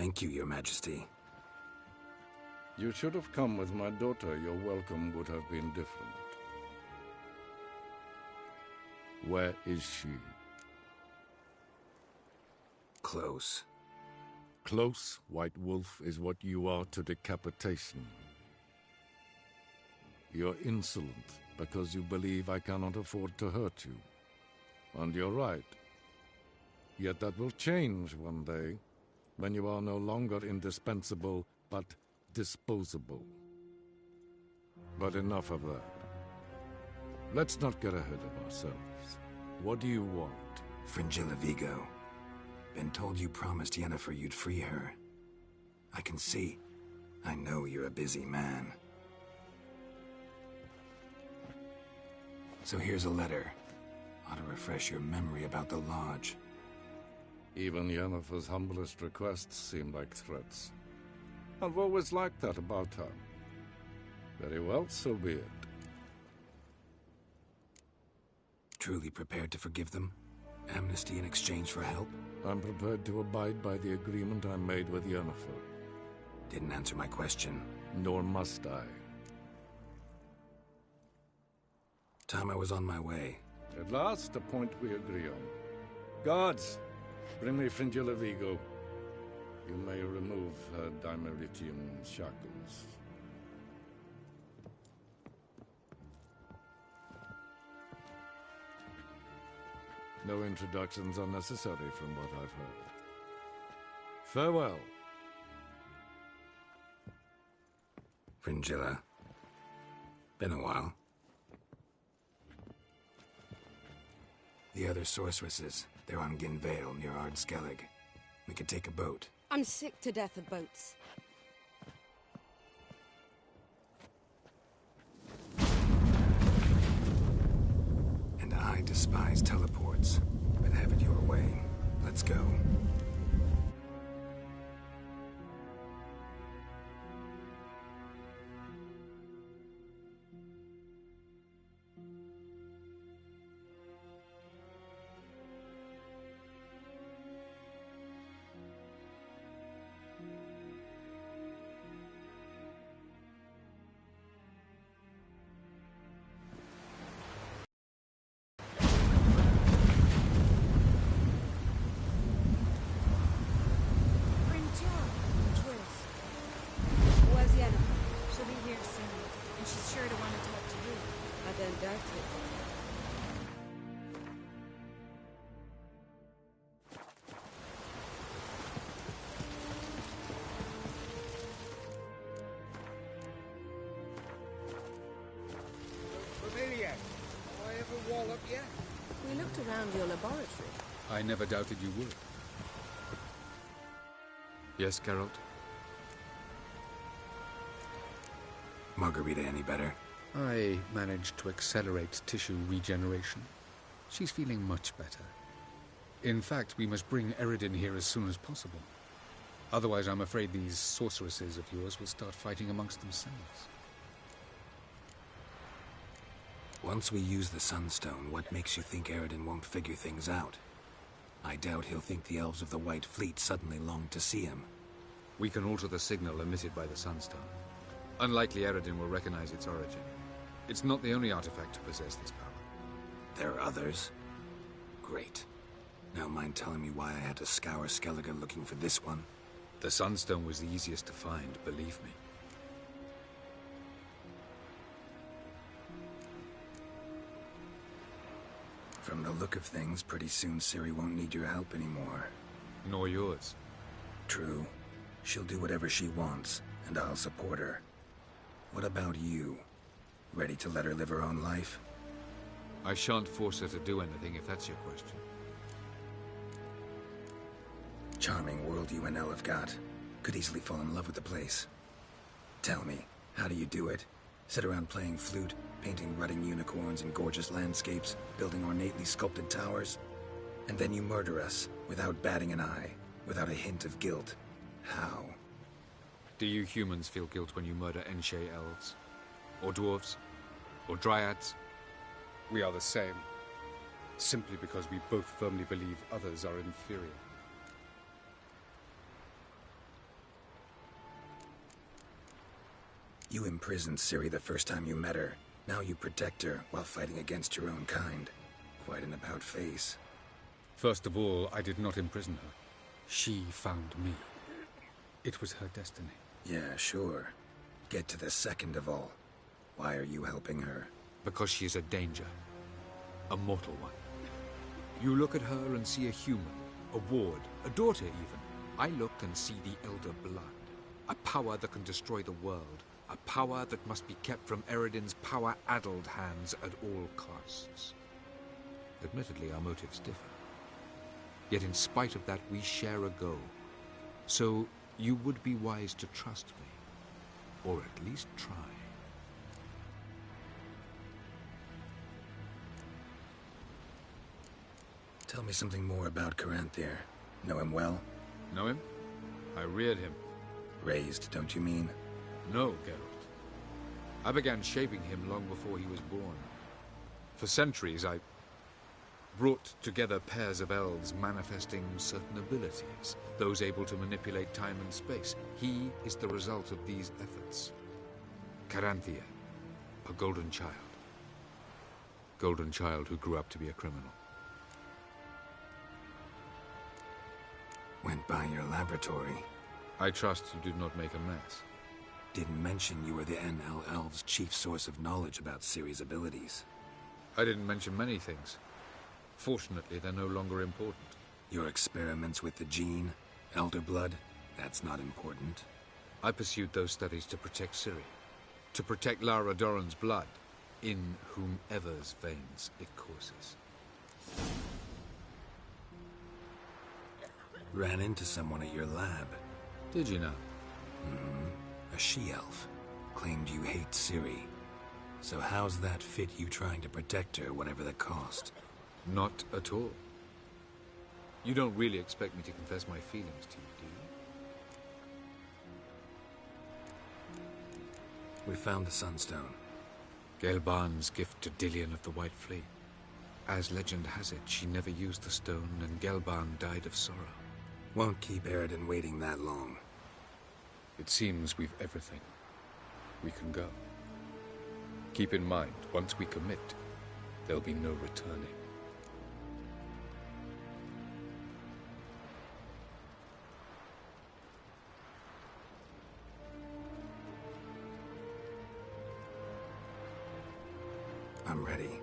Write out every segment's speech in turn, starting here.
Thank you, Your Majesty. You should have come with my daughter. Your welcome would have been different. Where is she? Close. Close, White Wolf, is what you are to decapitation. You're insolent because you believe I cannot afford to hurt you. And you're right. Yet that will change one day, when you are no longer indispensable, but disposable. But enough of that. Let's not get ahead of ourselves. What do you want? Fringilla Vigo. Been told you promised Yennefer you'd free her. I can see. I know you're a busy man. So here's a letter. Ought to refresh your memory about the Lodge. Even Yennefer's humblest requests seem like threats. I've always liked that about her. Very well, so be it. Truly prepared to forgive them? Amnesty in exchange for help? I'm prepared to abide by the agreement I made with Yennefer. Didn't answer my question. Nor must I. Time I was on my way. At last, a point we agree on. Guards, bring me Fringilla Vigo. You may remove her Dimeritium shackles. No introductions are necessary from what I've heard. Farewell. Fringilla. Been a while. The other sorceresses, they're on Ginvale near Ard-Skellig. We could take a boat. I'm sick to death of boats. And I despise teleports, but have it your way. Let's go. We looked around your laboratory. I never doubted you would. Yes, Geralt? Margarita any better? I managed to accelerate tissue regeneration. She's feeling much better. In fact, we must bring Eredin here as soon as possible. Otherwise, I'm afraid these sorceresses of yours will start fighting amongst themselves. Once we use the Sunstone, what makes you think Eredin won't figure things out? I doubt he'll think the elves of the White Fleet suddenly long to see him. We can alter the signal emitted by the Sunstone. Unlikely Eredin will recognize its origin. It's not the only artifact to possess this power. There are others? Great. Now mind telling me why I had to scour Skellige looking for this one? The Sunstone was the easiest to find, believe me. From the look of things, pretty soon Ciri won't need your help anymore. Nor yours. True. She'll do whatever she wants, and I'll support her. What about you? Ready to let her live her own life? I shan't force her to do anything, if that's your question. Charming world you and Elle have got. Could easily fall in love with the place. Tell me, how do you do it? Sit around playing flute, painting rutting unicorns in gorgeous landscapes, building ornately sculpted towers? And then you murder us, without batting an eye, without a hint of guilt. How? Do you humans feel guilt when you murder Enshe elves? Or dwarves? Or dryads? We are the same. Simply because we both firmly believe others are inferior. You imprisoned Ciri the first time you met her. Now you protect her while fighting against your own kind. Quite an about-face. First of all, I did not imprison her. She found me. It was her destiny. Yeah, sure. Get to the second of all. Why are you helping her? Because she is a danger. A mortal one. You look at her and see a human, a ward, a daughter even. I look and see the Elder Blood. A power that can destroy the world. A power that must be kept from Eredin's power-addled hands at all costs. Admittedly, our motives differ. Yet in spite of that, we share a goal. So, you would be wise to trust me. Or at least try. Tell me something more about Caranthir. Know him well? Know him? I reared him. Raised, don't you mean? No, Geralt. I began shaping him long before he was born. For centuries, I brought together pairs of elves manifesting certain abilities, those able to manipulate time and space. He is the result of these efforts. Caranthir, a golden child. Golden child who grew up to be a criminal. Went by your laboratory. I trust you did not make a mess. Didn't mention you were the NL Elves' chief source of knowledge about Ciri's abilities. I didn't mention many things. Fortunately, they're no longer important. Your experiments with the gene, Elder Blood, that's not important. I pursued those studies to protect Ciri. To protect Lara Doran's blood, in whomever's veins it courses. Ran into someone at your lab. Did you know? A she-elf. Claimed you hate Ciri. So how's that fit you trying to protect her, whatever the cost? Not at all. You don't really expect me to confess my feelings to you, do you? We found the Sunstone. Gelban's gift to Dillion of the White Fleet. As legend has it, she never used the stone, and Gelban died of sorrow. Won't keep Eredin waiting that long. It seems we've everything. We can go. Keep in mind, once we commit, there'll be no returning. I'm ready.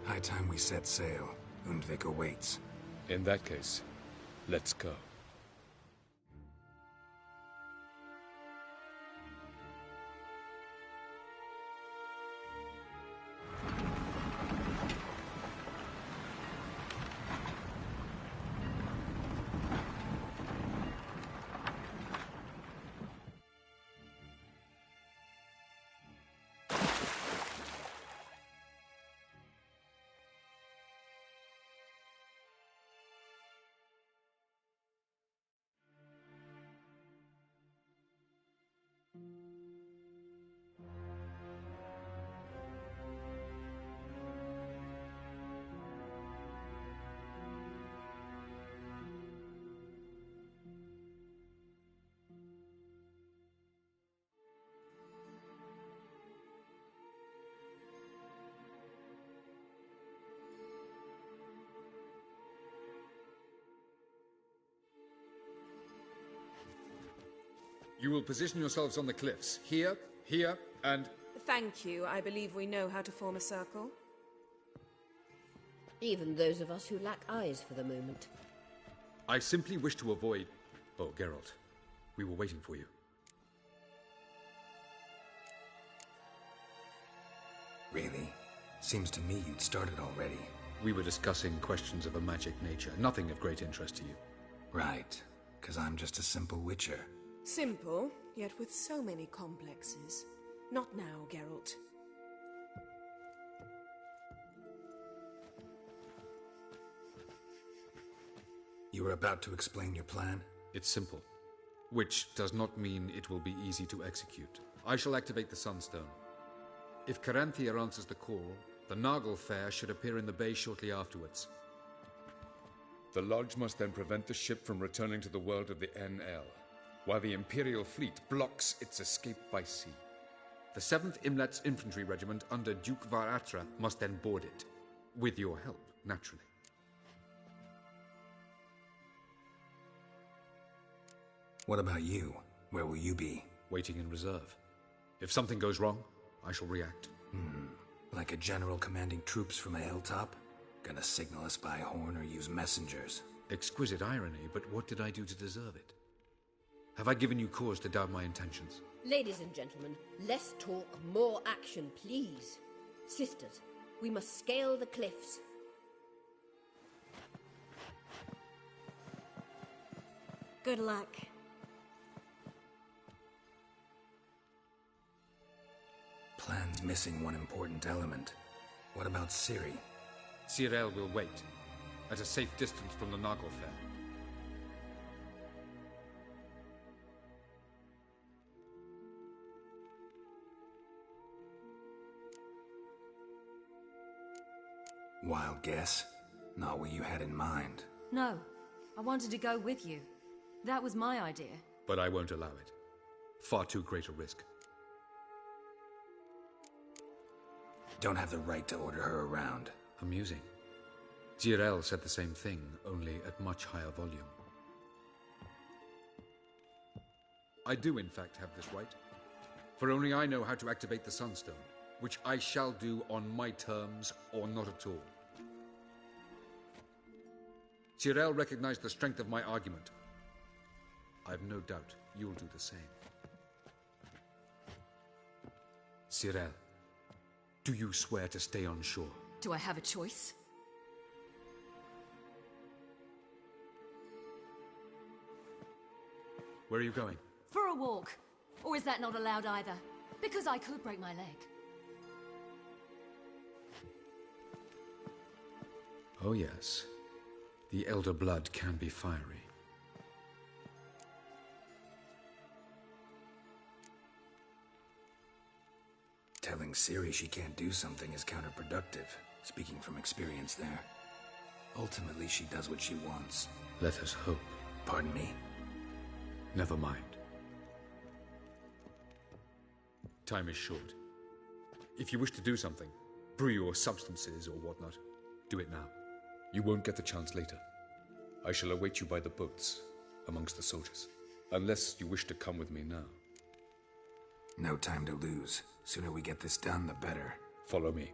High time we set sail. Undvik awaits. In that case, let's go. You will position yourselves on the cliffs. Here, here, and... Thank you. I believe we know how to form a circle. Even those of us who lack eyes for the moment. I simply wish to avoid... Oh, Geralt. We were waiting for you. Really? Seems to me you'd started already. We were discussing questions of a magic nature. Nothing of great interest to you. Right. 'Cause I'm just a simple witcher. Simple, yet with so many complexes. Not now, Geralt. You were about to explain your plan? It's simple. Which does not mean it will be easy to execute. I shall activate the Sunstone. If Caranthir answers the call, the Nargle Fair should appear in the bay shortly afterwards. The Lodge must then prevent the ship from returning to the world of the NL, while the Imperial fleet blocks its escape by sea. The 7th Imlet's infantry regiment under Duke Varatra must then board it. With your help, naturally. What about you? Where will you be? Waiting in reserve. If something goes wrong, I shall react. Like a general commanding troops from a hilltop? Gonna signal us by horn or use messengers? Exquisite irony, but what did I do to deserve it? Have I given you cause to doubt my intentions? Ladies and gentlemen, less talk, more action, please. Sisters, we must scale the cliffs. Good luck. Plan's missing one important element. What about Ciri? Cyril will wait, at a safe distance from the Nagelfell. Wild guess? Not what you had in mind. No, I wanted to go with you. That was my idea. But I won't allow it. Far too great a risk. Don't have the right to order her around. Amusing. Cyril said the same thing, only at much higher volume. I do, in fact, have this right. For only I know how to activate the Sunstone, which I shall do on my terms or not at all. Cyril recognized the strength of my argument. I've no doubt you'll do the same. Cyril, do you swear to stay on shore? Do I have a choice? Where are you going? For a walk. Or is that not allowed either? Because I could break my leg. Oh yes. The elder blood can be fiery. Telling Ciri she can't do something is counterproductive, speaking from experience there. Ultimately, she does what she wants. Let us hope. Pardon me? Never mind. Time is short. If you wish to do something, brew your substances or whatnot, do it now. You won't get the chance later. I shall await you by the boats, amongst the soldiers. Unless you wish to come with me now. No time to lose. Sooner we get this done, the better. Follow me.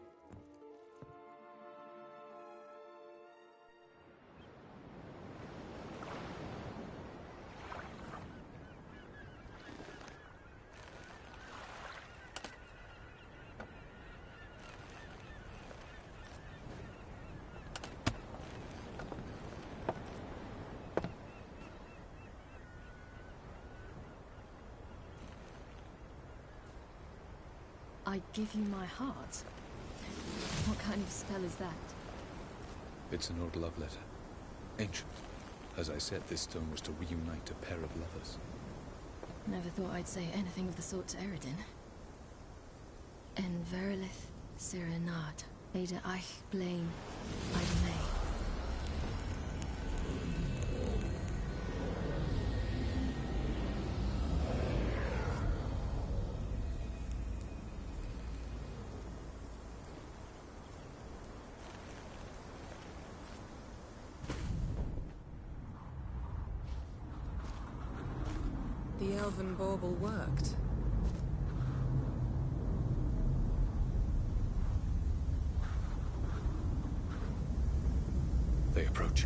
I give you my heart? What kind of spell is that? It's an old love letter. Ancient. As I said, this stone was to reunite a pair of lovers. Never thought I'd say anything of the sort to Eredin. En verilith serenad, Ada eich blaen, I may. The elven bauble worked. They approach.